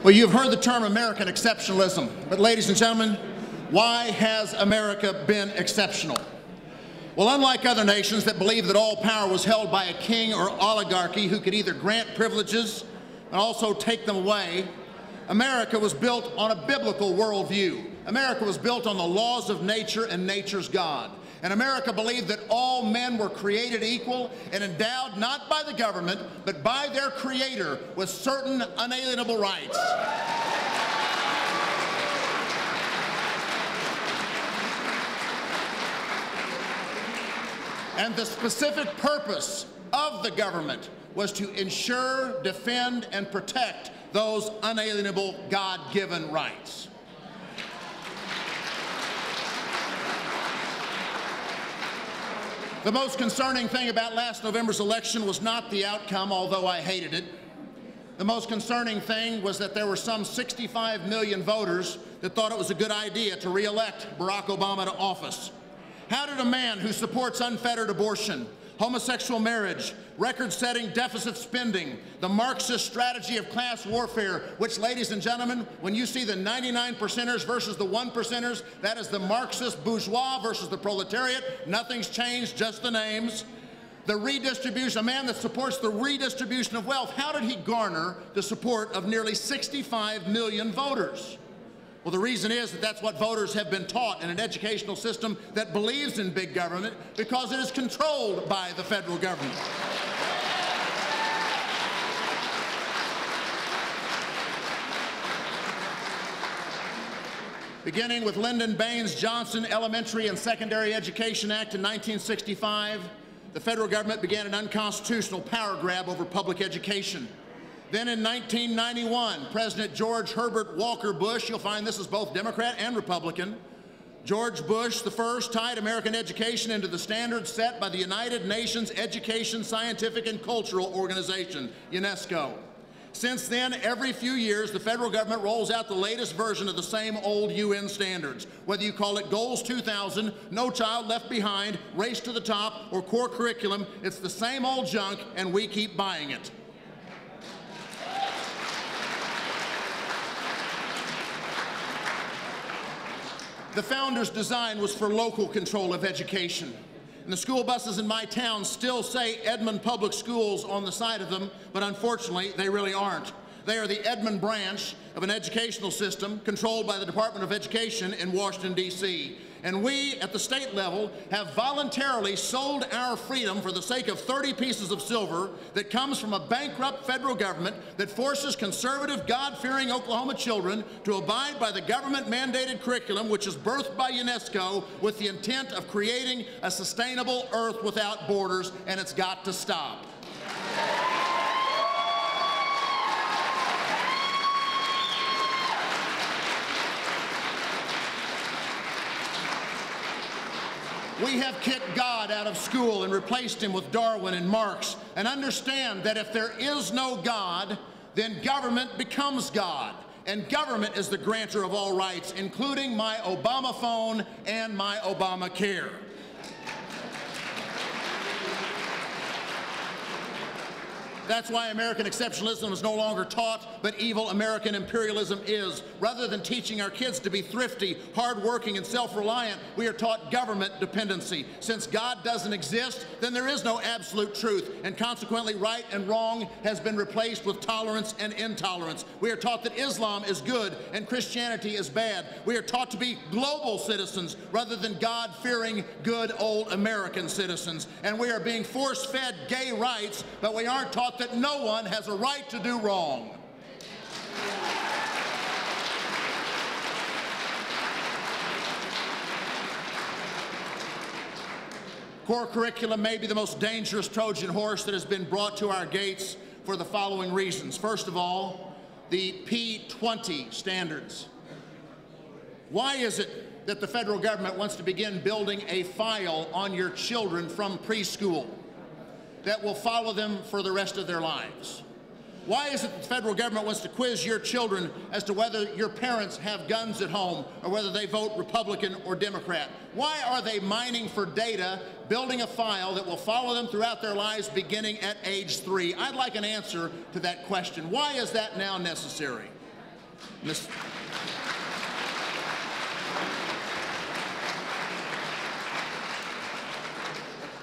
Well, you've heard the term American exceptionalism, but ladies and gentlemen, why has America been exceptional? Well, unlike other nations that believe that all power was held by a king or oligarchy who could either grant privileges and also take them away, America was built on a biblical worldview. America was built on the laws of nature and nature's God. And America believed that all men were created equal and endowed not by the government, but by their Creator with certain unalienable rights. And the specific purpose of the government was to ensure, defend, and protect those unalienable God-given rights. The most concerning thing about last November's election was not the outcome, although I hated it. The most concerning thing was that there were some 65 million voters that thought it was a good idea to re-elect Barack Obama to office. How did a man who supports unfettered abortion, homosexual marriage, record-setting deficit spending, the Marxist strategy of class warfare, which, ladies and gentlemen, when you see the 99%ers versus the 1%ers, that is the Marxist bourgeois versus the proletariat. Nothing's changed, just the names. The redistribution, a man that supports the redistribution of wealth, how did he garner the support of nearly 65 million voters? Well, the reason is that that's what voters have been taught in an educational system that believes in big government because it is controlled by the federal government. Beginning with Lyndon Baines Johnson Elementary and Secondary Education Act in 1965, the federal government began an unconstitutional power grab over public education. Then in 1991, President George Herbert Walker Bush, you'll find this is both Democrat and Republican, George Bush I tied American education into the standards set by the United Nations Education, Scientific, and Cultural Organization, UNESCO. Since then, every few years, the federal government rolls out the latest version of the same old UN standards. Whether you call it Goals 2000, No Child Left Behind, Race to the Top, or Core Curriculum, it's the same old junk, and we keep buying it. The founders' design was for local control of education. And the school buses in my town still say Edmond Public Schools on the side of them, but unfortunately, they really aren't. They are the Edmond branch of an educational system controlled by the Department of Education in Washington, D.C. And we, at the state level, have voluntarily sold our freedom for the sake of 30 pieces of silver that comes from a bankrupt federal government that forces conservative, God-fearing Oklahoma children to abide by the government-mandated curriculum, which is birthed by UNESCO with the intent of creating a sustainable earth without borders, and it's got to stop. We have kicked God out of school and replaced him with Darwin and Marx, and understand that if there is no God, then government becomes God. And government is the grantor of all rights, including my Obama phone and my Obamacare. That's why American exceptionalism is no longer taught, but evil American imperialism is. Rather than teaching our kids to be thrifty, hardworking, and self-reliant, we are taught government dependency. Since God doesn't exist, then there is no absolute truth, and consequently right and wrong has been replaced with tolerance and intolerance. We are taught that Islam is good and Christianity is bad. We are taught to be global citizens rather than God-fearing, good old American citizens. And we are being force-fed gay rights, but we aren't taught that no one has a right to do wrong. Core curriculum may be the most dangerous Trojan horse that has been brought to our gates for the following reasons. First of all, the P20 standards. Why is it that the federal government wants to begin building a file on your children from preschool that will follow them for the rest of their lives? Why is it that the federal government wants to quiz your children as to whether your parents have guns at home or whether they vote Republican or Democrat? Why are they mining for data, building a file that will follow them throughout their lives beginning at age 3? I'd like an answer to that question. Why is that now necessary?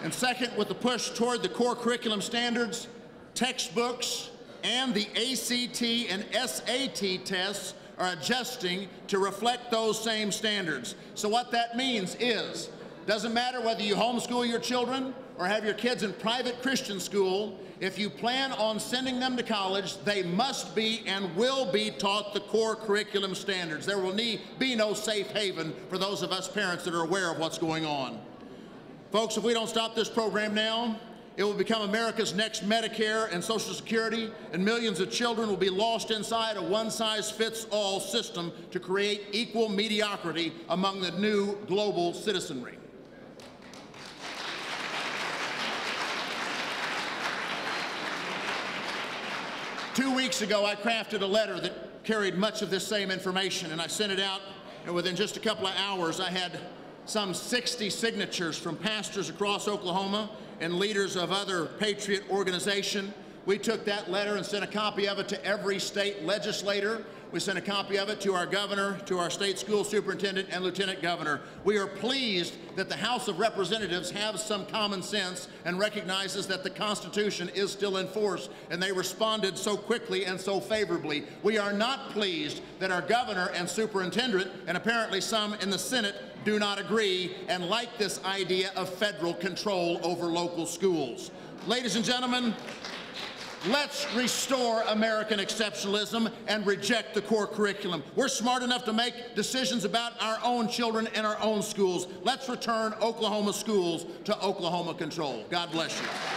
And second, with the push toward the core curriculum standards, textbooks and the ACT and SAT tests are adjusting to reflect those same standards. So what that means is, doesn't matter whether you homeschool your children or have your kids in private Christian school, if you plan on sending them to college, they must be and will be taught the core curriculum standards. There will be no safe haven for those of us parents that are aware of what's going on. Folks, if we don't stop this program now, it will become America's next Medicare and Social Security, and millions of children will be lost inside a one-size-fits-all system to create equal mediocrity among the new global citizenry. Two weeks ago, I crafted a letter that carried much of this same information, and I sent it out, and within just a couple of hours, I had some 60 signatures from pastors across Oklahoma and leaders of other patriot organizations. We took that letter and sent a copy of it to every state legislator. We sent a copy of it to our governor, to our state school superintendent, and lieutenant governor. We are pleased that the House of Representatives have some common sense and recognizes that the Constitution is still in force, and they responded so quickly and so favorably. We are not pleased that our governor and superintendent, and apparently some in the Senate, do not agree and like this idea of federal control over local schools. Ladies and gentlemen, let's restore American exceptionalism and reject the core curriculum. We're smart enough to make decisions about our own children and our own schools. Let's return Oklahoma schools to Oklahoma control. God bless you.